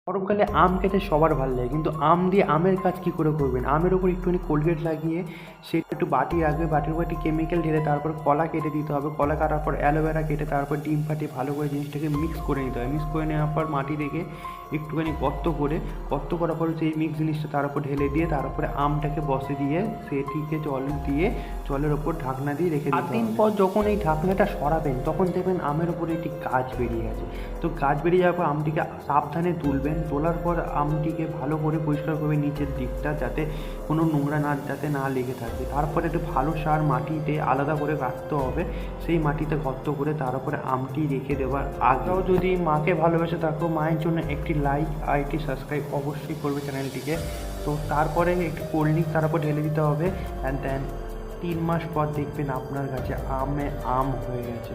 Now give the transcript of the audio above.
গরমকালে আম খেতে সবার ভালো লাগে, কিন্তু আম দিয়ে আমের কাজ কী করে করবেন? আমের ওপর একটুখানি কোলগেট লাগিয়ে সেটা একটু বাটি রাখবে, বাটির উপর একটি কেমিক্যাল ঢেলে তারপর কলা কেটে দিতে হবে, কলা কাটার পর অ্যালোভেরা কেটে তারপর ডিম ফাটিয়ে ভালো করে জিনিসটাকে মিক্স করে নিতে হবে। মিক্স করে নেওয়ার পর মাটি রেখে একটুখানি গর্ত করার পর সেই মিক্স জিনিসটা তার উপর ঢেলে দিয়ে তারপরে আমটাকে বসে দিয়ে সেটিকে জল দিয়ে জলের ওপর ঢাকনা দিয়ে রেখে দিতে হবে। 8 দিন পর যখন এই ঢাকনাটা সরাবেন তখন দেখবেন আমের উপরে একটি গাছ বেরিয়ে গেছে। তো গাছ বেরিয়ে যাওয়ার পর আমটিকে সাবধানে তুলবেন, তোলার পর আমটিকে ভালো করে পরিষ্কার করবেন নিচের দিকটা, যাতে কোনো নোংরা যাতে না লেগে থাকে। তারপরে একটু ভালো সার মাটিতে আলাদা করে রাখতে হবে, সেই মাটিতে গর্ত করে তার উপরে আমটি রেখে দেওয়ার আগেও যদি মাকে ভালোবেসে থাকো, মায়ের জন্য একটি লাইক আর একটি সাবস্ক্রাইব অবশ্যই করবে চ্যানেলটিকে। তো তারপরে একটু কোল্ড ড্রিঙ্ক তার উপর ঢেলে দিতে হবে, অ্যান্ড দেন 3 মাস পর দেখবেন আপনার কাছে আম হয়ে গেছে।